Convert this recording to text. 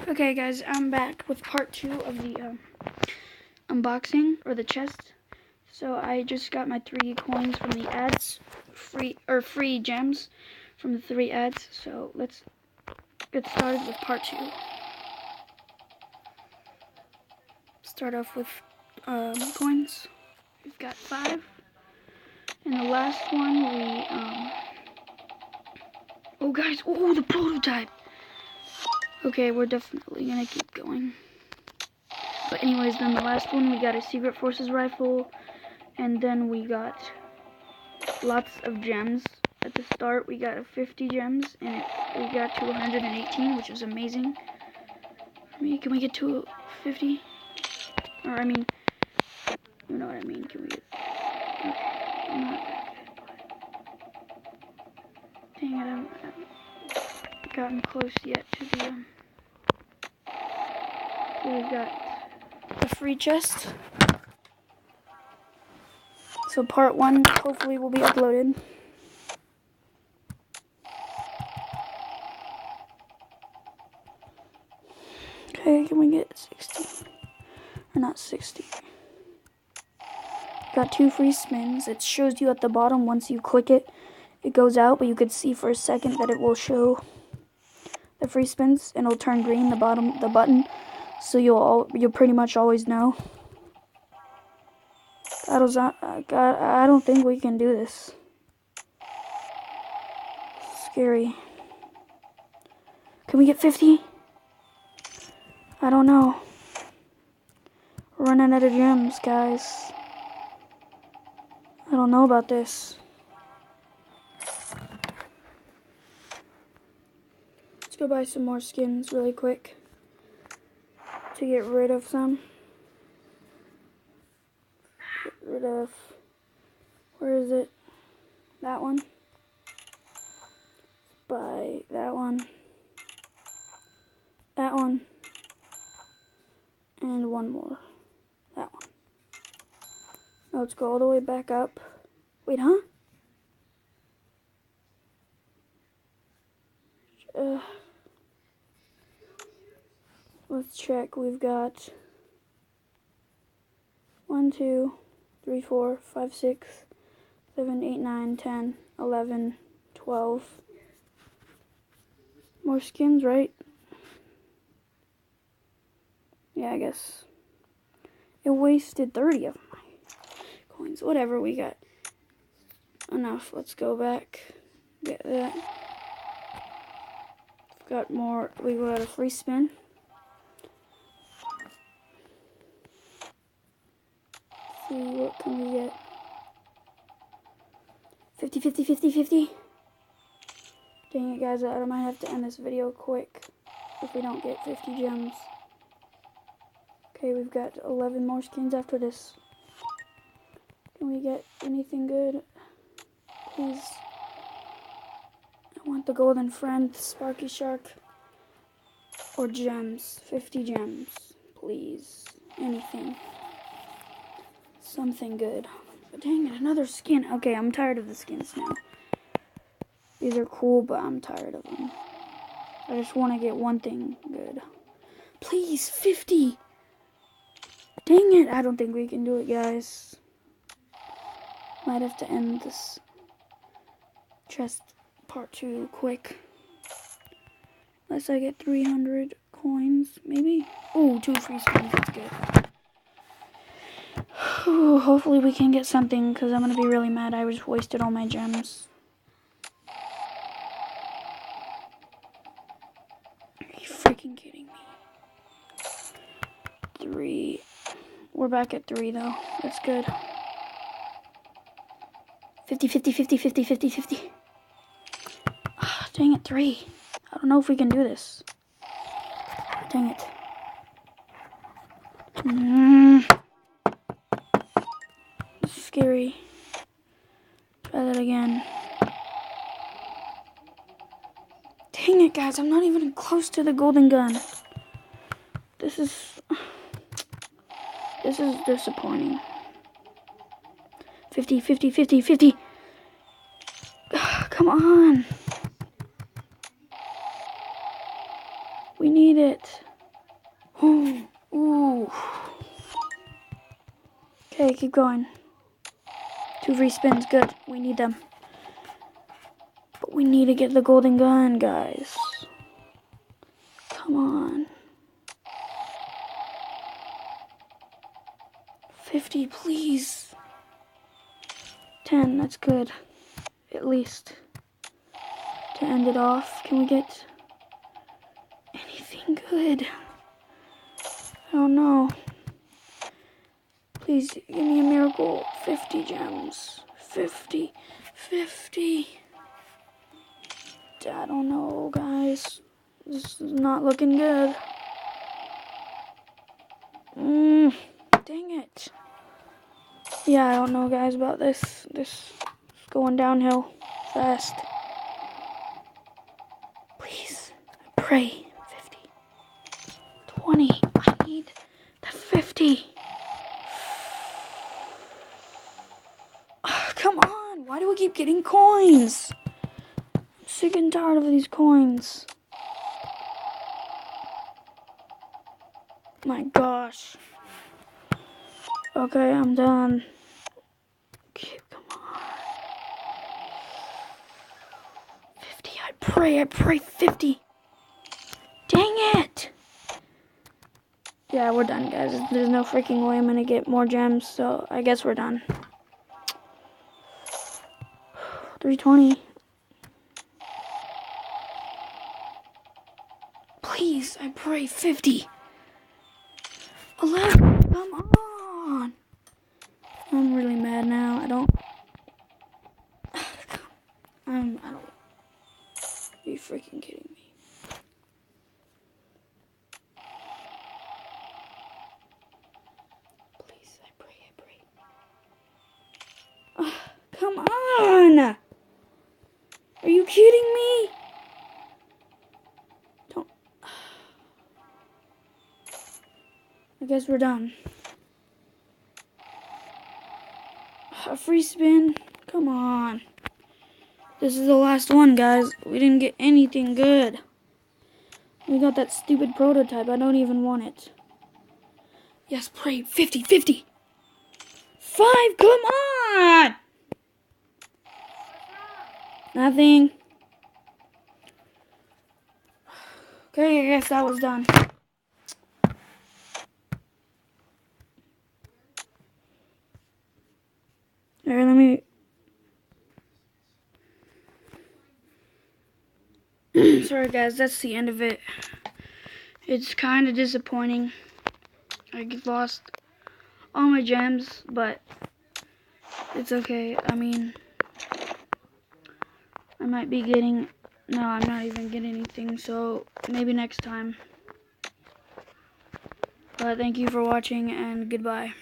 Okay guys, I'm back with part 2 of the unboxing, or the chest. So I just got my 3 coins from the ads, free gems from the 3 ads. So let's get started with part 2. Start off with coins. We've got 5. And the last one oh guys, oh, the prototype! Okay, we're definitely gonna keep going. But anyways, then the last one, we got a Secret Forces rifle, and then we got lots of gems. At the start, we got 50 gems, and we got to 118, which was amazing. Can we get to 50? Or, I mean, you know what I mean. Can we get... Okay, not... Dang it, I haven't gotten close yet to the... So we've got the free chest. So part 1 hopefully will be uploaded. Okay, can we get 60? Or not 60. Got 2 free spins. It shows you at the bottom. Once you click it, it goes out, but you could see for a second that it will show the free spins, and it'll turn green, the button, so you'll pretty much always know. I don't think we can do this. Scary. Can we get 50? I don't know. We're running out of gems, guys. I don't know about this. Let's go buy some more skins really quick to get rid of some. Get rid of, where is it? That one. Buy that one. That one. And one more. That one. Now let's go all the way back up. Wait, huh? Let's check. We've got 1, 2, 3, 4, 5, 6, 7, 8, 9, 10, 11, 12. More skins, right? Yeah, I guess. It wasted 30 of my coins. Whatever, we got enough. Let's go back. Get that. Got more. We got a free spin. See, what can we get? 50, 50, 50, 50. Dang it, guys. I might have to end this video quick if we don't get 50 gems. Okay, we've got 11 more skins after this. Can we get anything good? Please. I want the golden friend, Sparky Shark, or gems. 50 gems, please. Anything. Something good. But dang it, another skin. Okay, I'm tired of the skins now. These are cool, but I'm tired of them. I just want to get one thing good. Please, 50! Dang it, I don't think we can do it, guys. Might have to end this chest part 2 quick. Unless I get 300 coins, maybe? Oh, 2 free spins, that's good. Ooh, hopefully we can get something, because I'm going to be really mad I just wasted all my gems. Are you freaking kidding me? 3. We're back at 3, though. That's good. 50, 50, 50, 50, 50, 50. Oh, dang it, 3. I don't know if we can do this. Dang it. This is scary. Try that again. Dang it, guys. I'm not even close to the golden gun. This is disappointing. 50, 50, 50, 50. Come on. We need it. Ooh. Ooh. Okay, keep going. 2 free spins, good. We need them. But we need to get the golden gun, guys. Come on. 50, please. 10, that's good. At least. To end it off, can we get anything good? I don't know. Please give me a miracle. 50 gems. 50. 50. I don't know, guys. This is not looking good. Dang it. Yeah, I don't know, guys, about this. This is going downhill fast. Please, I pray. 50. 20. I need the 50. Come on. Why do we keep getting coins? I'm sick and tired of these coins. My gosh. Okay, I'm done. Okay, come on. 50. I pray 50. Dang it. Yeah, we're done, guys. There's no freaking way I'm gonna get more gems, so I guess we're done. 320. Please, I pray 50. 11. Come on. I'm really mad now. I don't. Are you freaking kidding me? Please, I pray. Come on. Are you kidding me? Don't. I guess we're done. A free spin? Come on. This is the last one, guys. We didn't get anything good. We got that stupid prototype. I don't even want it. Yes, pray. 50. 5, come on! Nothing. Okay, I guess that was done. Alright, let me... Sorry, guys, that's the end of it. It's kind of disappointing. I lost all my gems, but it's okay. I mean, I might be getting... No, I'm not even getting anything, so maybe next time. But thank you for watching, and goodbye.